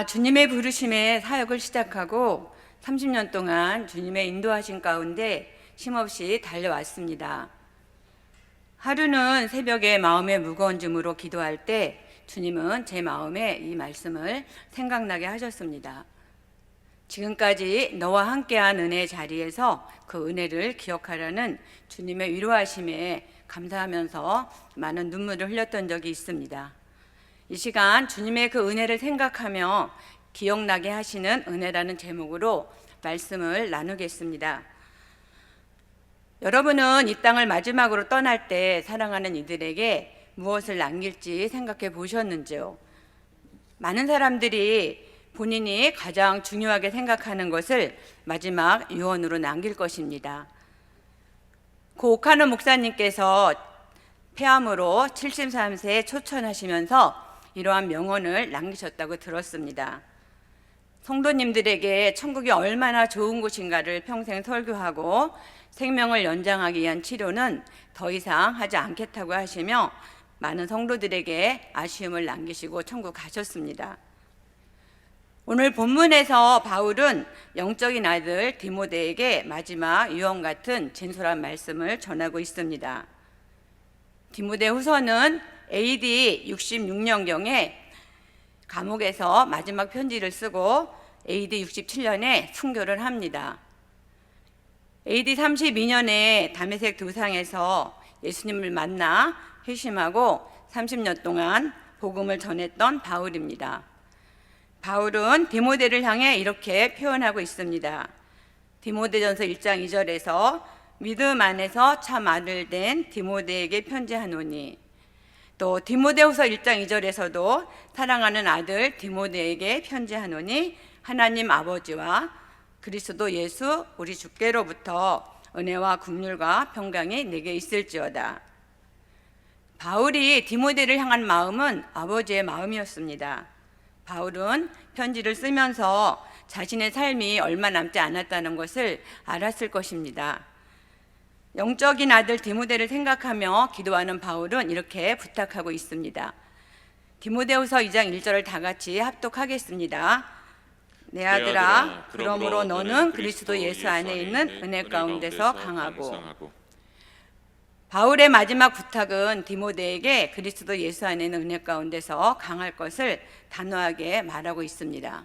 주님의 부르심에 사역을 시작하고 30년 동안 주님의 인도하신 가운데 쉼없이 달려왔습니다. 하루는 새벽에 마음의 무거운 짐으로 기도할 때 주님은 제 마음에 이 말씀을 생각나게 하셨습니다. 지금까지 너와 함께한 은혜의 자리에서 그 은혜를 기억하라는 주님의 위로하심에 감사하면서 많은 눈물을 흘렸던 적이 있습니다. 이 시간 주님의 그 은혜를 생각하며 기억나게 하시는 은혜라는 제목으로 말씀을 나누겠습니다. 여러분은 이 땅을 마지막으로 떠날 때 사랑하는 이들에게 무엇을 남길지 생각해 보셨는지요? 많은 사람들이 본인이 가장 중요하게 생각하는 것을 마지막 유언으로 남길 것입니다. 고 오카노 목사님께서 폐암으로 73세에 초천하시면서 이러한 명언을 남기셨다고 들었습니다. 성도님들에게 천국이 얼마나 좋은 곳인가를 평생 설교하고 생명을 연장하기 위한 치료는 더 이상 하지 않겠다고 하시며 많은 성도들에게 아쉬움을 남기시고 천국 가셨습니다. 오늘 본문에서 바울은 영적인 아들 디모데에게 마지막 유언 같은 진솔한 말씀을 전하고 있습니다. 디모데 후서는 AD 66년경에 감옥에서 마지막 편지를 쓰고 AD 67년에 순교를 합니다. AD 32년에 다메섹 도상에서 예수님을 만나 회심하고 30년 동안 복음을 전했던 바울입니다. 바울은 디모데를 향해 이렇게 표현하고 있습니다. 디모데전서 1장 2절에서 믿음 안에서 참 아들 된 디모데에게 편지하노니, 또 디모데후서 1장 2절에서도 사랑하는 아들 디모데에게 편지하노니 하나님 아버지와 그리스도 예수 우리 주께로부터 은혜와 긍휼과 평강이 내게 있을지어다. 바울이 디모데를 향한 마음은 아버지의 마음이었습니다. 바울은 편지를 쓰면서 자신의 삶이 얼마 남지 않았다는 것을 알았을 것입니다. 영적인 아들 디모데를 생각하며 기도하는 바울은 이렇게 부탁하고 있습니다. 디모데후서 2장 1절을 다 같이 합독하겠습니다. 내 아들아, 그러므로 너는 그리스도 예수 안에 있는 은혜 가운데서 강하고. 바울의 마지막 부탁은 디모데에게 그리스도 예수 안에 있는 은혜 가운데서 강할 것을 단호하게 말하고 있습니다.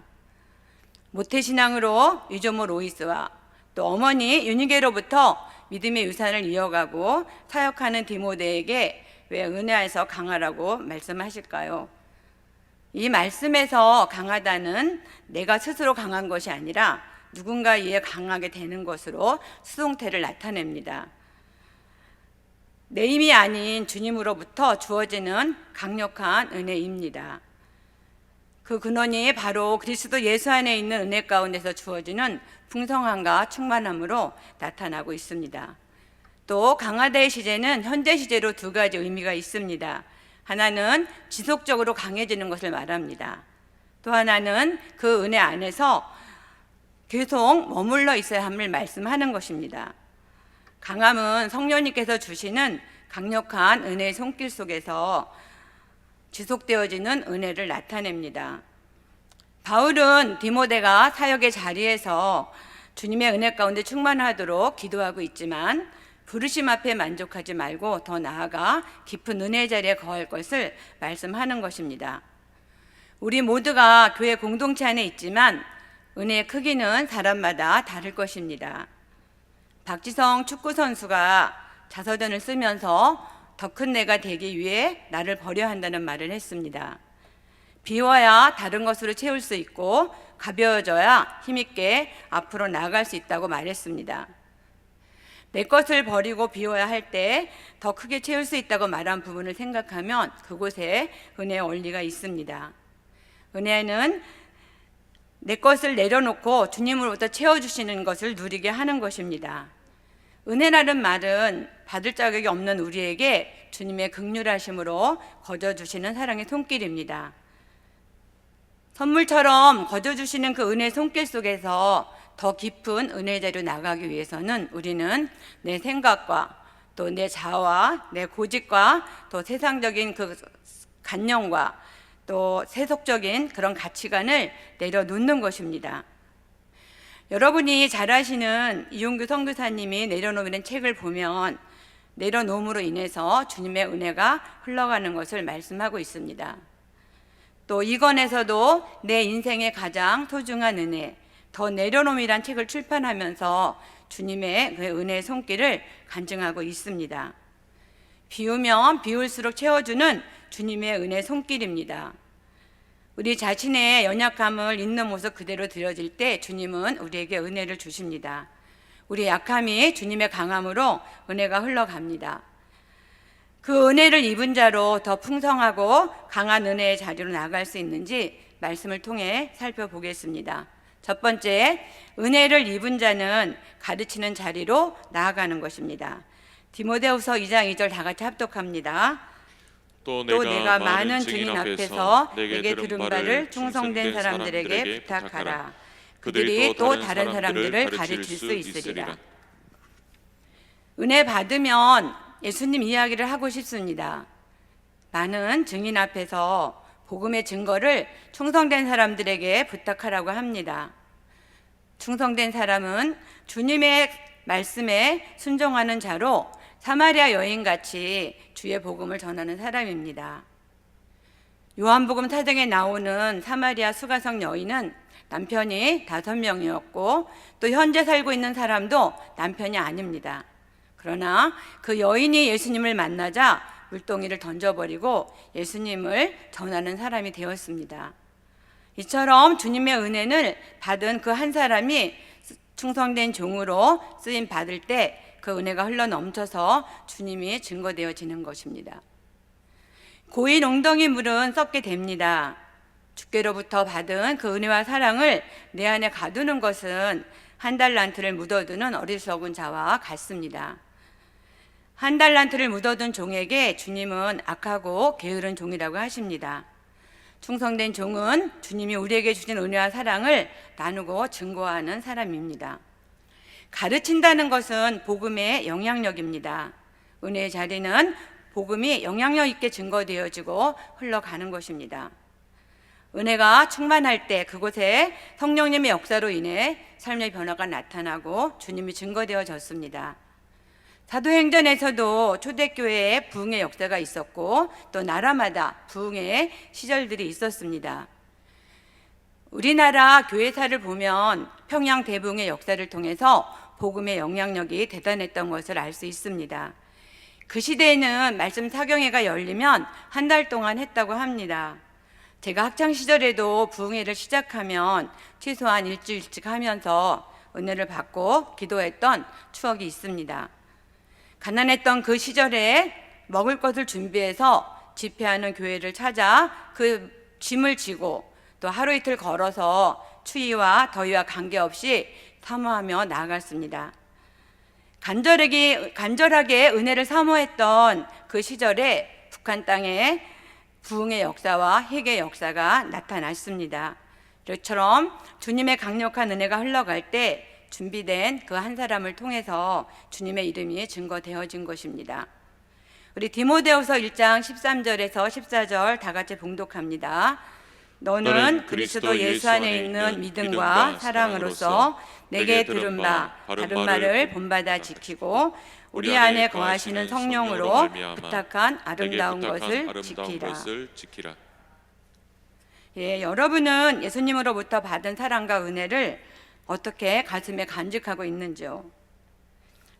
모태신앙으로 유조모 로이스와 또 어머니 유니게로부터 믿음의 유산을 이어가고 사역하는 디모데에게 왜 은혜 안에서 강하라고 말씀하실까요? 이 말씀에서 강하다는 내가 스스로 강한 것이 아니라 누군가에 의해 강하게 되는 것으로 수동태를 나타냅니다. 내 힘이 아닌 주님으로부터 주어지는 강력한 은혜입니다. 그 근원이 바로 그리스도 예수 안에 있는 은혜 가운데서 주어지는 풍성함과 충만함으로 나타나고 있습니다. 또 강하다의 시제는 현재 시제로 두 가지 의미가 있습니다. 하나는 지속적으로 강해지는 것을 말합니다. 또 하나는 그 은혜 안에서 계속 머물러 있어야 함을 말씀하는 것입니다. 강함은 성령님께서 주시는 강력한 은혜의 손길 속에서 지속되어지는 은혜를 나타냅니다. 바울은 디모데가 사역의 자리에서 주님의 은혜 가운데 충만하도록 기도하고 있지만 부르심 앞에 만족하지 말고 더 나아가 깊은 은혜의 자리에 거할 것을 말씀하는 것입니다. 우리 모두가 교회 공동체 안에 있지만 은혜의 크기는 사람마다 다를 것입니다. 박지성 축구 선수가 자서전을 쓰면서 더 큰 내가 되기 위해 나를 버려야 한다는 말을 했습니다. 비워야 다른 것으로 채울 수 있고 가벼워져야 힘있게 앞으로 나아갈 수 있다고 말했습니다. 내 것을 버리고 비워야 할 때 더 크게 채울 수 있다고 말한 부분을 생각하면 그곳에 은혜의 원리가 있습니다. 은혜는 내 것을 내려놓고 주님으로부터 채워주시는 것을 누리게 하는 것입니다. 은혜라는 말은 받을 자격이 없는 우리에게 주님의 긍휼하심으로 거저주시는 사랑의 손길입니다. 선물처럼 거저주시는 그 은혜의 손길 속에서 더 깊은 은혜의 자리로 나가기 위해서는 우리는 내 생각과 또 내 자아와 내 고집과 또 세상적인 그 관념과 또 세속적인 그런 가치관을 내려놓는 것입니다. 여러분이 잘 아시는 이용규 선교사님이 내려놓으라는 책을 보면 내려놓음으로 인해서 주님의 은혜가 흘러가는 것을 말씀하고 있습니다. 또 이건에서도 내 인생의 가장 소중한 은혜, 더 내려놓음이란 책을 출판하면서 주님의 그 은혜의 손길을 간증하고 있습니다. 비우면 비울수록 채워주는 주님의 은혜 손길입니다. 우리 자신의 연약함을 있는 모습 그대로 드려질 때 주님은 우리에게 은혜를 주십니다. 우리의 약함이 주님의 강함으로 은혜가 흘러갑니다. 그 은혜를 입은 자로 더 풍성하고 강한 은혜의 자리로 나아갈 수 있는지 말씀을 통해 살펴보겠습니다. 첫 번째, 은혜를 입은 자는 가르치는 자리로 나아가는 것입니다. 디모데후서 2장 2절 다 같이 합독합니다. 또 내가 많은 증인 앞에서 내게 들은 바를 충성된 사람들에게 부탁하라. 그들이 또 다른 사람들을 가르칠 수 있으리라. 은혜 받으면 예수님 이야기를 하고 싶습니다. 많은 증인 앞에서 복음의 증거를 충성된 사람들에게 부탁하라고 합니다. 충성된 사람은 주님의 말씀에 순종하는 자로 사마리아 여인같이 주의 복음을 전하는 사람입니다. 요한복음 4장에 나오는 사마리아 수가성 여인은 남편이 5명이었고 또 현재 살고 있는 사람도 남편이 아닙니다. 그러나 그 여인이 예수님을 만나자 물동이를 던져버리고 예수님을 전하는 사람이 되었습니다. 이처럼 주님의 은혜를 받은 그 한 사람이 충성된 종으로 쓰임 받을 때 그 은혜가 흘러 넘쳐서 주님이 증거되어지는 것입니다. 고인 웅덩이 물은 썩게 됩니다. 주께로부터 받은 그 은혜와 사랑을 내 안에 가두는 것은 한 달란트를 묻어두는 어리석은 자와 같습니다. 한 달란트를 묻어둔 종에게 주님은 악하고 게으른 종이라고 하십니다. 충성된 종은 주님이 우리에게 주신 은혜와 사랑을 나누고 증거하는 사람입니다. 가르친다는 것은 복음의 영향력입니다. 은혜의 자리는 복음이 영향력 있게 증거되어지고 흘러가는 것입니다. 은혜가 충만할 때 그곳에 성령님의 역사로 인해 삶의 변화가 나타나고 주님이 증거되어졌습니다. 사도행전에서도 초대교회에 부흥의 역사가 있었고 또 나라마다 부흥의 시절들이 있었습니다. 우리나라 교회사를 보면 평양 대부흥의 역사를 통해서 복음의 영향력이 대단했던 것을 알 수 있습니다. 그 시대에는 말씀 사경회가 열리면 한 달 동안 했다고 합니다. 제가 학창 시절에도 부흥회를 시작하면 최소한 일주일씩 하면서 은혜를 받고 기도했던 추억이 있습니다. 가난했던 그 시절에 먹을 것을 준비해서 집회하는 교회를 찾아 그 짐을 지고 또 하루 이틀 걸어서 추위와 더위와 관계없이 사모하며 나아갔습니다. 간절하게 은혜를 사모했던 그 시절에 북한 땅에 부흥의 역사와 회개의 역사가 나타났습니다. 이처럼 주님의 강력한 은혜가 흘러갈 때 준비된 그 한 사람을 통해서 주님의 이름이 증거되어진 것입니다. 우리 디모데후서 1장 13절에서 14절 다 같이 봉독합니다. 너는 그리스도 예수 안에 있는 믿음과 사랑으로서 내게 들은 바 다른 말을 본받아 지키고 우리 안에 거하시는 성령으로 부탁한 아름다운 것을 지키라. 예, 여러분은 예수님으로부터 받은 사랑과 은혜를 어떻게 가슴에 간직하고 있는지요?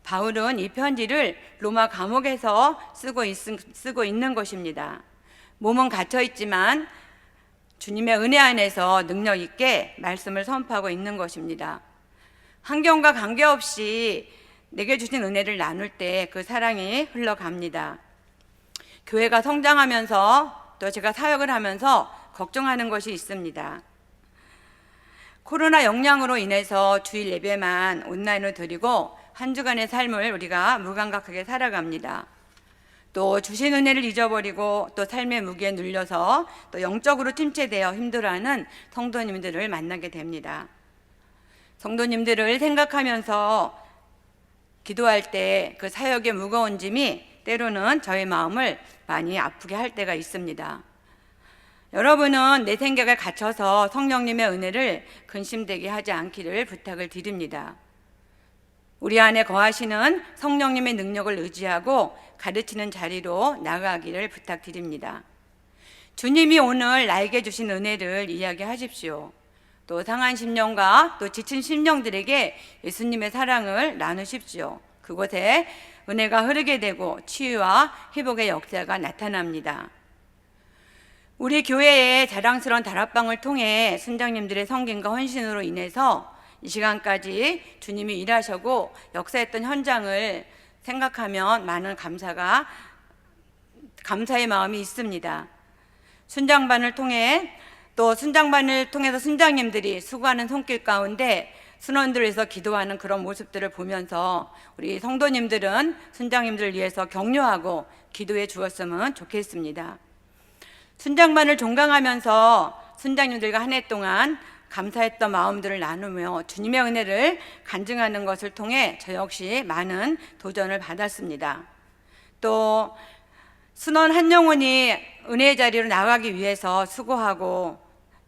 바울은 이 편지를 로마 감옥에서 쓰고 있는 것입니다. 몸은 갇혀 있지만 주님의 은혜 안에서 능력 있게 말씀을 선포하고 있는 것입니다. 환경과 관계없이 내게 주신 은혜를 나눌 때 그 사랑이 흘러갑니다. 교회가 성장하면서 또 제가 사역을 하면서 걱정하는 것이 있습니다. 코로나 영향으로 인해서 주일 예배만 온라인으로 드리고 한 주간의 삶을 우리가 무감각하게 살아갑니다. 또 주신 은혜를 잊어버리고 또 삶의 무게에 눌려서 또 영적으로 침체되어 힘들어하는 성도님들을 만나게 됩니다. 성도님들을 생각하면서 기도할 때 그 사역의 무거운 짐이 때로는 저의 마음을 많이 아프게 할 때가 있습니다. 여러분은 내 생각에 갇혀서 성령님의 은혜를 근심되게 하지 않기를 부탁을 드립니다. 우리 안에 거하시는 성령님의 능력을 의지하고 가르치는 자리로 나아가기를 부탁드립니다. 주님이 오늘 나에게 주신 은혜를 이야기하십시오. 또 상한 심령과 또 지친 심령들에게 예수님의 사랑을 나누십시오. 그곳에 은혜가 흐르게 되고 치유와 회복의 역사가 나타납니다. 우리 교회의 자랑스러운 다락방을 통해 순장님들의 성김과 헌신으로 인해서 이 시간까지 주님이 일하시고 역사했던 현장을 생각하면 많은 감사의 마음이 있습니다. 순장반을 통해서 순장님들이 수고하는 손길 가운데 순원들을 위해서 기도하는 그런 모습들을 보면서 우리 성도님들은 순장님들을 위해서 격려하고 기도해 주었으면 좋겠습니다. 순장반을 종강하면서 순장님들과 한 해 동안 감사했던 마음들을 나누며 주님의 은혜를 간증하는 것을 통해 저 역시 많은 도전을 받았습니다. 또 순원 한 영혼이 은혜의 자리로 나가기 위해서 수고하고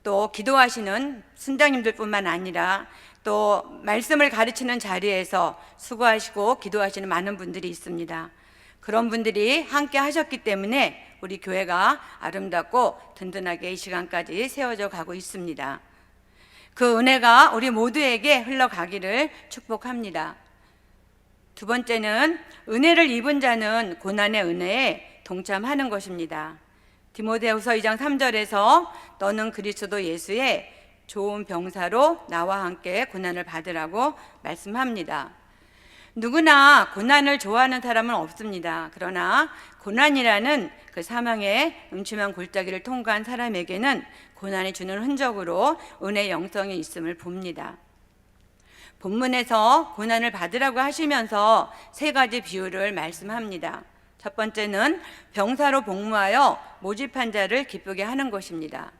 또 기도하시는 순장님들뿐만 아니라 또 말씀을 가르치는 자리에서 수고하시고 기도하시는 많은 분들이 있습니다. 그런 분들이 함께 하셨기 때문에 우리 교회가 아름답고 든든하게 이 시간까지 세워져 가고 있습니다. 그 은혜가 우리 모두에게 흘러가기를 축복합니다. 두 번째는 은혜를 입은 자는 고난의 은혜에 동참하는 것입니다. 디모데후서 2장 3절에서 너는 그리스도 예수의 좋은 병사로 나와 함께 고난을 받으라고 말씀합니다. 누구나 고난을 좋아하는 사람은 없습니다. 그러나 고난이라는 그 사망의 음침한 골짜기를 통과한 사람에게는 고난이 주는 흔적으로 은혜의 영성이 있음을 봅니다. 본문에서 고난을 받으라고 하시면서 세 가지 비유를 말씀합니다. 첫 번째는 병사로 복무하여 모집한 자를 기쁘게 하는 것입니다.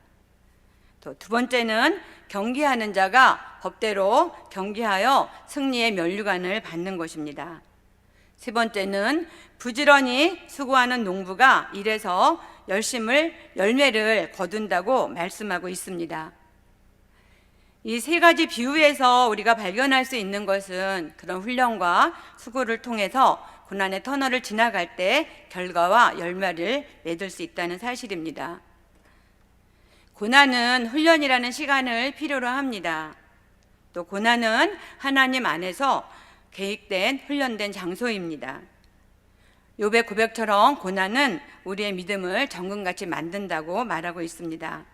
또 두 번째는 경기하는 자가 법대로 경기하여 승리의 면류관을 받는 것입니다. 세 번째는 부지런히 수고하는 농부가 일해서 열매를 거둔다고 말씀하고 있습니다. 이 세 가지 비유에서 우리가 발견할 수 있는 것은 그런 훈련과 수고를 통해서 고난의 터널을 지나갈 때 결과와 열매를 맺을 수 있다는 사실입니다. 고난은 훈련이라는 시간을 필요로 합니다. 또 고난은 하나님 안에서 계획된 훈련된 장소입니다. 욥의 고백처럼 고난은 우리의 믿음을 정금같이 만든다고 말하고 있습니다.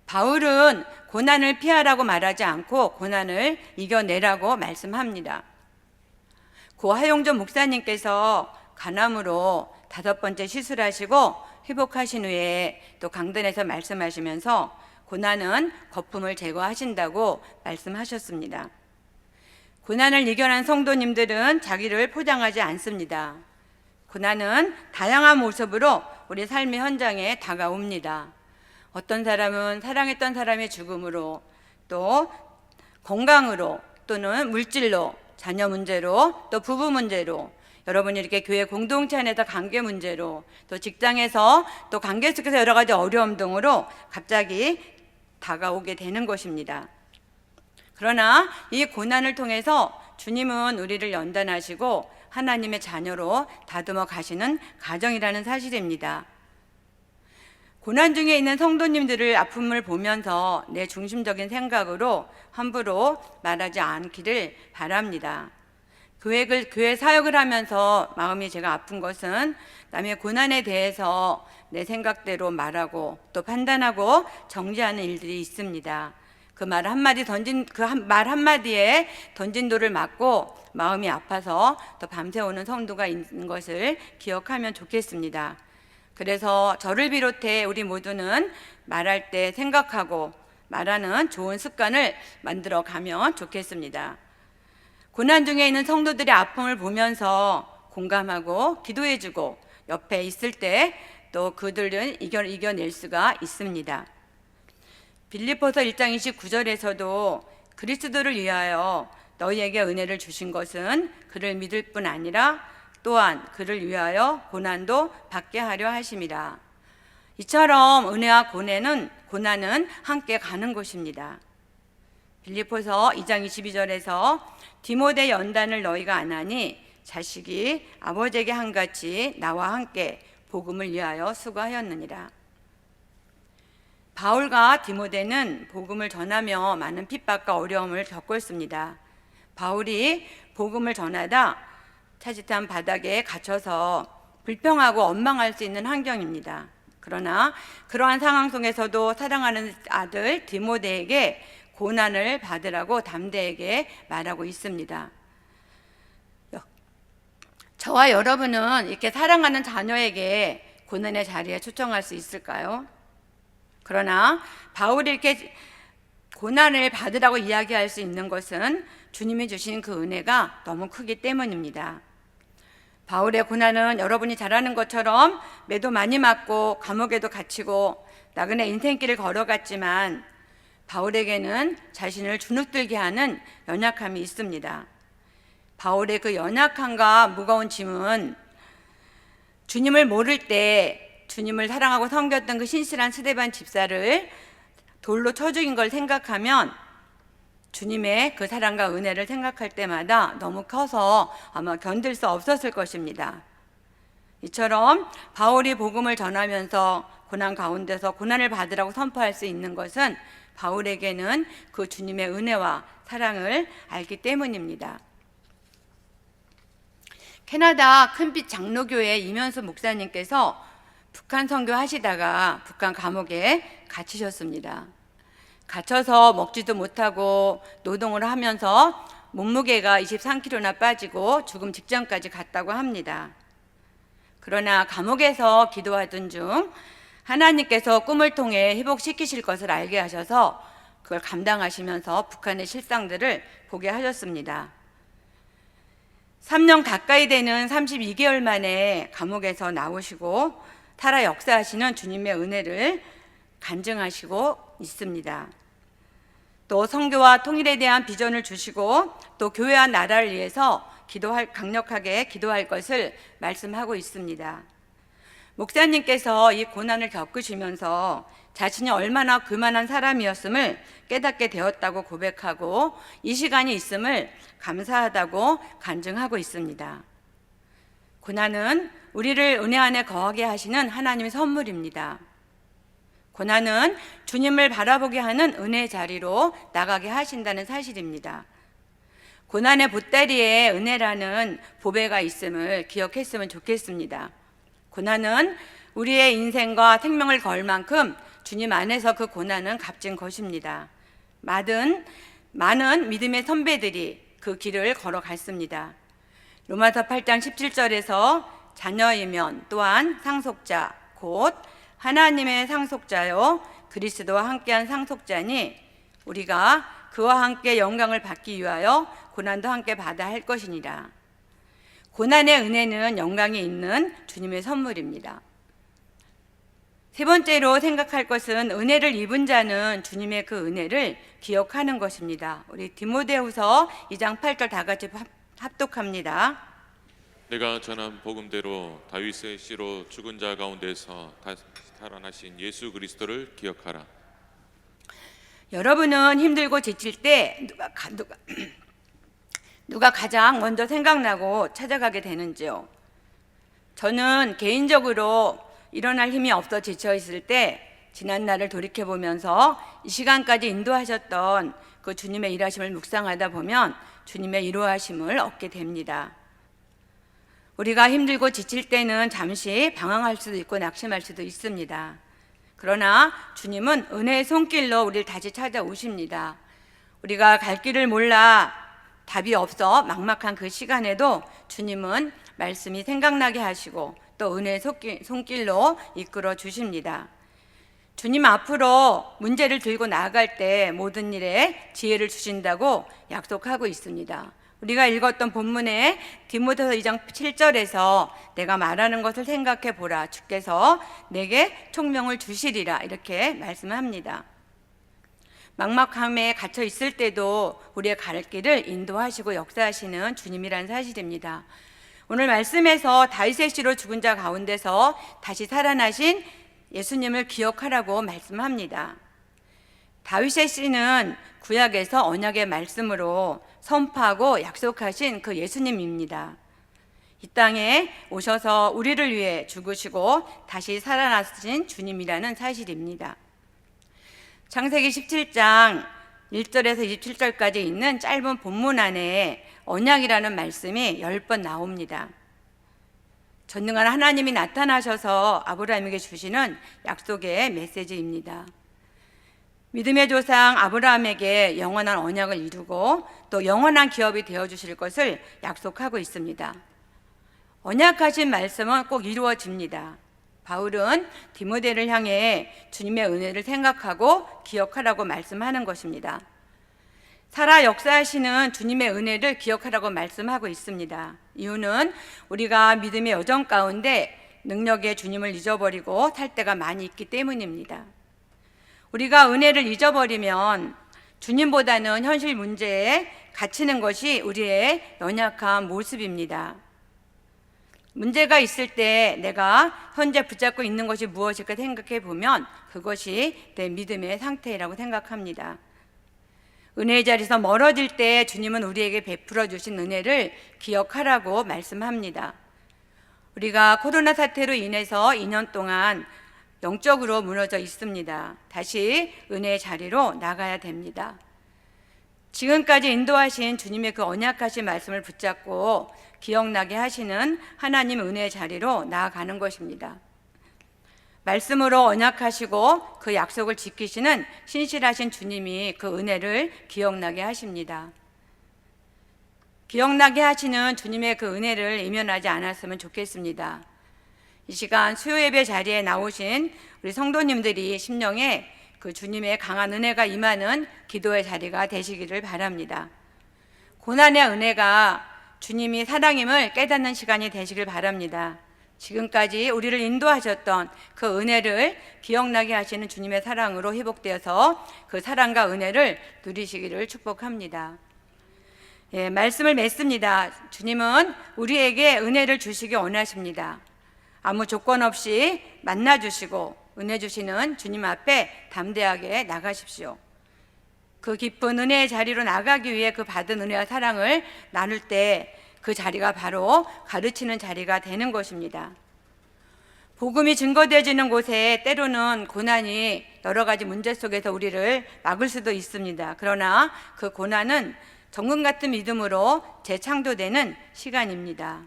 바울은 고난을 피하라고 말하지 않고 고난을 이겨내라고 말씀합니다. 고 하용조 목사님께서 간암으로 5번째 시술하시고 회복하신 후에 또 강단에서 말씀하시면서 고난은 거품을 제거하신다고 말씀하셨습니다. 고난을 이겨낸 성도님들은 자기를 포장하지 않습니다. 고난은 다양한 모습으로 우리 삶의 현장에 다가옵니다. 어떤 사람은 사랑했던 사람의 죽음으로, 또 건강으로, 또는 물질로, 자녀 문제로, 또 부부 문제로, 여러분이 이렇게 교회 공동체 안에서 관계 문제로, 또 직장에서 또 관계 속에서 여러 가지 어려움 등으로 갑자기 다가오게 되는 것입니다. 그러나 이 고난을 통해서 주님은 우리를 연단하시고 하나님의 자녀로 다듬어 가시는 가정이라는 사실입니다. 고난 중에 있는 성도님들을 아픔을 보면서 내 중심적인 생각으로 함부로 말하지 않기를 바랍니다. 교회 사역을 하면서 마음이 제가 아픈 것은 남의 고난에 대해서 내 생각대로 말하고 또 판단하고 정죄하는 일들이 있습니다. 그 말 한마디에 던진 돌을 맞고 마음이 아파서 또 밤새우는 성도가 있는 것을 기억하면 좋겠습니다. 그래서 저를 비롯해 우리 모두는 말할 때 생각하고 말하는 좋은 습관을 만들어 가면 좋겠습니다. 고난 중에 있는 성도들의 아픔을 보면서 공감하고 기도해주고 옆에 있을 때 또 그들은 이겨낼 수가 있습니다. 빌립보서 1장 29절에서도 그리스도를 위하여 너희에게 은혜를 주신 것은 그를 믿을 뿐 아니라 또한 그를 위하여 고난도 받게 하려 하심이라. 이처럼 은혜와 고난은 함께 가는 것입니다. 빌립보서 2장 22절에서 디모데 연단을 너희가 안 하니 자식이 아버지에게 한같이 나와 함께 복음을 위하여 수고하였느니라. 바울과 디모데는 복음을 전하며 많은 핍박과 어려움을 겪었습니다. 바울이 복음을 전하다 차짓한 바닥에 갇혀서 불평하고 원망할 수 있는 환경입니다. 그러나 그러한 상황 속에서도 사랑하는 아들 디모데에게 고난을 받으라고 담대하게 말하고 있습니다. 저와 여러분은 이렇게 사랑하는 자녀에게 고난의 자리에 초청할 수 있을까요? 그러나 바울이 이렇게 고난을 받으라고 이야기할 수 있는 것은 주님이 주신 그 은혜가 너무 크기 때문입니다. 바울의 고난은 여러분이 잘 아는 것처럼 매도 많이 맞고 감옥에도 갇히고 나그네 인생길을 걸어갔지만 바울에게는 자신을 주눅들게 하는 연약함이 있습니다. 바울의 그 연약함과 무거운 짐은 주님을 모를 때 주님을 사랑하고 섬겼던 그 신실한 스데반 집사를 돌로 쳐 죽인 걸 생각하면 주님의 그 사랑과 은혜를 생각할 때마다 너무 커서 아마 견딜 수 없었을 것입니다. 이처럼 바울이 복음을 전하면서 고난 가운데서 고난을 받으라고 선포할 수 있는 것은 바울에게는 그 주님의 은혜와 사랑을 알기 때문입니다. 캐나다 큰빛 장로교회 이면수 목사님께서 북한 선교하시다가 북한 감옥에 갇히셨습니다. 갇혀서 먹지도 못하고 노동을 하면서 몸무게가 23kg나 빠지고 죽음 직전까지 갔다고 합니다. 그러나 감옥에서 기도하던 중 하나님께서 꿈을 통해 회복시키실 것을 알게 하셔서 그걸 감당하시면서 북한의 실상들을 보게 하셨습니다. 3년 가까이 되는 32개월 만에 감옥에서 나오시고 살아 역사하시는 주님의 은혜를 간증하시고 있습니다. 또 선교와 통일에 대한 비전을 주시고 또 교회와 나라를 위해서 강력하게 기도할 것을 말씀하고 있습니다. 목사님께서 이 고난을 겪으시면서 자신이 얼마나 그만한 사람이었음을 깨닫게 되었다고 고백하고 이 시간이 있음을 감사하다고 간증하고 있습니다. 고난은 우리를 은혜 안에 거하게 하시는 하나님의 선물입니다. 고난은 주님을 바라보게 하는 은혜의 자리로 나가게 하신다는 사실입니다. 고난의 보따리에 은혜라는 보배가 있음을 기억했으면 좋겠습니다. 고난은 우리의 인생과 생명을 걸 만큼 주님 안에서 그 고난은 값진 것입니다. 많은 믿음의 선배들이 그 길을 걸어갔습니다. 로마서 8장 17절에서 자녀이면 또한 상속자 곧 하나님의 상속자요 그리스도와 함께한 상속자니 우리가 그와 함께 영광을 받기 위하여 고난도 함께 받아야 할 것이니라. 고난의 은혜는 영광이 있는 주님의 선물입니다. 세 번째로 생각할 것은 은혜를 입은 자는 주님의 그 은혜를 기억하는 것입니다. 우리 디모데후서 2장 8절 다 같이 합독합니다. 내가 전한 복음대로 다윗의 씨로 죽은 자 가운데서 다시 살아나신 예수 그리스도를 기억하라. 여러분은 힘들고 지칠 때 누가 가장 먼저 생각나고 찾아가게 되는지요? 저는 개인적으로 일어날 힘이 없어 지쳐 있을 때 지난 날을 돌이켜보면서 이 시간까지 인도하셨던 그 주님의 일하심을 묵상하다 보면 주님의 인도하심을 얻게 됩니다. 우리가 힘들고 지칠 때는 잠시 방황할 수도 있고 낙심할 수도 있습니다. 그러나 주님은 은혜의 손길로 우리를 다시 찾아오십니다. 우리가 갈 길을 몰라 답이 없어 막막한 그 시간에도 주님은 말씀이 생각나게 하시고 또 은혜의 손길로 이끌어 주십니다. 주님 앞으로 문제를 들고 나아갈 때 모든 일에 지혜를 주신다고 약속하고 있습니다. 우리가 읽었던 본문에 디모데서 2장 7절에서 내가 말하는 것을 생각해 보라 주께서 내게 총명을 주시리라 이렇게 말씀합니다. 막막함에 갇혀 있을 때도 우리의 갈 길을 인도하시고 역사하시는 주님이라는 사실입니다. 오늘 말씀에서 다윗의 씨로 죽은 자 가운데서 다시 살아나신 예수님을 기억하라고 말씀합니다. 다윗의 씨는 구약에서 언약의 말씀으로 선포하고 약속하신 그 예수님입니다. 이 땅에 오셔서 우리를 위해 죽으시고 다시 살아나신 주님이라는 사실입니다. 창세기 17장 1절에서 27절까지 있는 짧은 본문 안에 언약이라는 말씀이 10번 나옵니다. 전능한 하나님이 나타나셔서 아브라함에게 주시는 약속의 메시지입니다. 믿음의 조상 아브라함에게 영원한 언약을 이루고 또 영원한 기업이 되어주실 것을 약속하고 있습니다. 언약하신 말씀은 꼭 이루어집니다. 바울은 디모데를 향해 주님의 은혜를 생각하고 기억하라고 말씀하는 것입니다. 살아 역사하시는 주님의 은혜를 기억하라고 말씀하고 있습니다. 이유는 우리가 믿음의 여정 가운데 능력의 주님을 잊어버리고 살 때가 많이 있기 때문입니다. 우리가 은혜를 잊어버리면 주님보다는 현실 문제에 갇히는 것이 우리의 연약한 모습입니다. 문제가 있을 때 내가 현재 붙잡고 있는 것이 무엇일까 생각해 보면 그것이 내 믿음의 상태라고 생각합니다. 은혜의 자리에서 멀어질 때 주님은 우리에게 베풀어 주신 은혜를 기억하라고 말씀합니다. 우리가 코로나 사태로 인해서 2년 동안 영적으로 무너져 있습니다. 다시 은혜의 자리로 나가야 됩니다. 지금까지 인도하신 주님의 그 언약하신 말씀을 붙잡고 기억나게 하시는 하나님 은혜의 자리로 나아가는 것입니다. 말씀으로 언약하시고 그 약속을 지키시는 신실하신 주님이 그 은혜를 기억나게 하십니다. 기억나게 하시는 주님의 그 은혜를 이면하지 않았으면 좋겠습니다. 이 시간 수요예배 자리에 나오신 우리 성도님들이 심령에 그 주님의 강한 은혜가 임하는 기도의 자리가 되시기를 바랍니다. 고난의 은혜가 주님이 사랑임을 깨닫는 시간이 되시길 바랍니다. 지금까지 우리를 인도하셨던 그 은혜를 기억나게 하시는 주님의 사랑으로 회복되어서 그 사랑과 은혜를 누리시기를 축복합니다. 말씀을 맺습니다. 주님은 우리에게 은혜를 주시기 원하십니다. 아무 조건 없이 만나주시고 은혜 주시는 주님 앞에 담대하게 나가십시오. 그 깊은 은혜의 자리로 나가기 위해 그 받은 은혜와 사랑을 나눌 때 그 자리가 바로 가르치는 자리가 되는 것입니다. 복음이 증거되어지는 곳에 때로는 고난이 여러 가지 문제 속에서 우리를 막을 수도 있습니다. 그러나 그 고난은 정금 같은 믿음으로 재창조되는 시간입니다.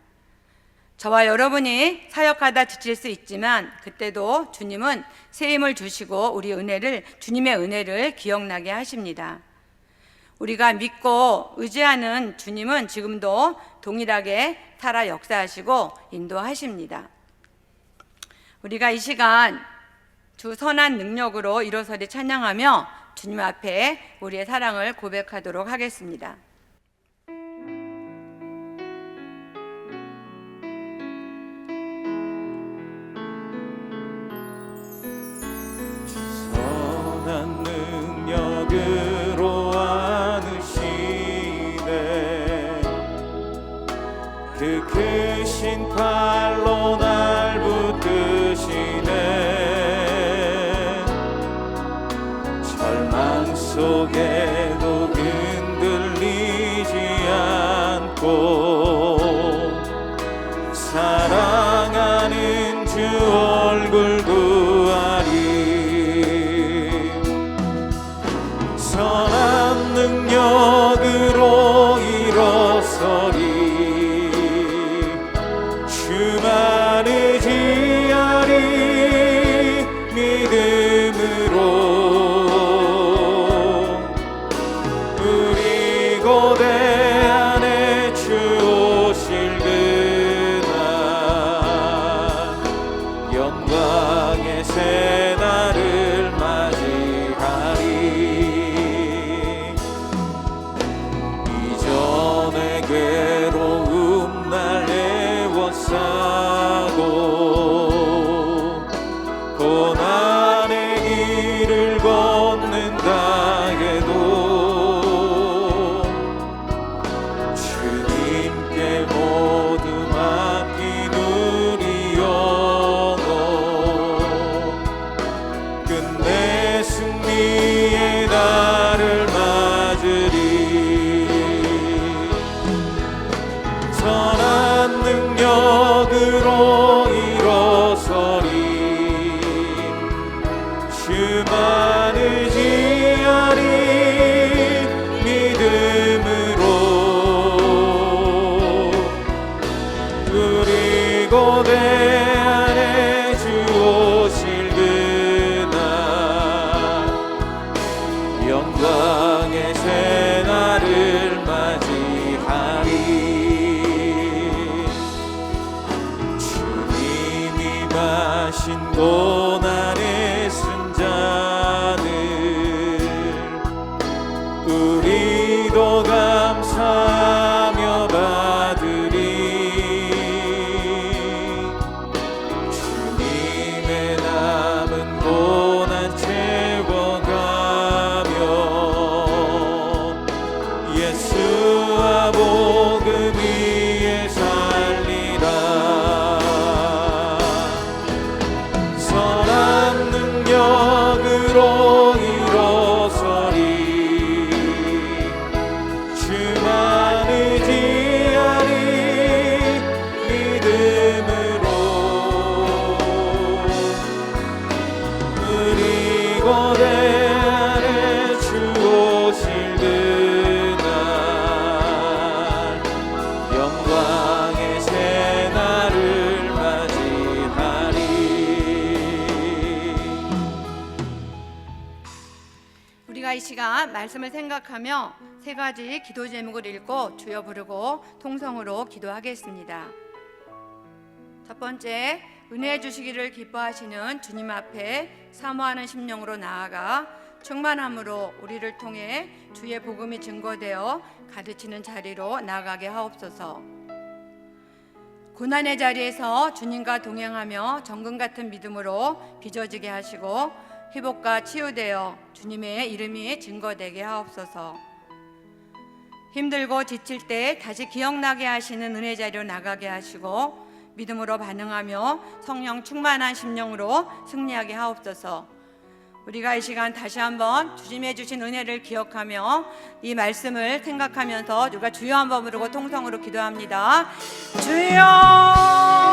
저와 여러분이 사역하다 지칠 수 있지만 그때도 주님은 새 힘을 주시고 우리 은혜를, 주님의 은혜를 기억나게 하십니다. 우리가 믿고 의지하는 주님은 지금도 동일하게 살아 역사하시고 인도하십니다. 우리가 이 시간 주 선한 능력으로 일어서리 찬양하며 주님 앞에 우리의 사랑을 고백하도록 하겠습니다. 선한 능력으로 안으시네 그 크신 팔로 날 붙드시네 절망 속에도 흔들리지 않고 사랑하는 주 얼굴 구하리 선한 능력으로 일어서리 주만 의지하리 믿음으로 우리 고대 안에 주 오실 그날 영광의 새날을 맞이하리 이전의 괴로움 날 애워싸고 고난의 길을 걷는다 해도 주님께 모두 맡긴 우리 영혼 끝내 승리의 날을 맞으리. 선한 능력으로 일어서리. 주만 의지하리. 믿음으로 우리 고대 안에 주 오실 그날 영광의 새날을 맞이하리. 주님이 마신 고난의 승자들 우리도 감사하며 받으리. 주님의 남은 고난 채워가며 예수와 복음 위에 살리라. 선한 능력으로 일어서리. 주만 의지하리. 믿음으로 우리 고대 안에 주 오실 그날 영광의 새날을 맞이하리. 우리가 이 시간 말씀을 생각하며 세 가지 기도 제목을 읽고 주여 부르고 통성으로 기도하겠습니다. 첫 번째, 은혜 주시기를 기뻐하시는 주님 앞에 사모하는 심령으로 나아가 충만함으로 우리를 통해 주의 복음이 증거되어 가르치는 자리로 나아가게 하옵소서. 고난의 자리에서 주님과 동행하며 정금 같은 믿음으로 빚어지게 하시고 회복과 치유되어 주님의 이름이 증거되게 하옵소서. 힘들고 지칠 때 다시 기억나게 하시는 은혜 자리로 나가게 하시고 믿음으로 반응하며 성령 충만한 심령으로 승리하게 하옵소서. 우리가 이 시간 다시 한번 주님의 주신 은혜를 기억하며 이 말씀을 생각하면서 누가 주여 한번 부르고 통성으로 기도합니다. 주여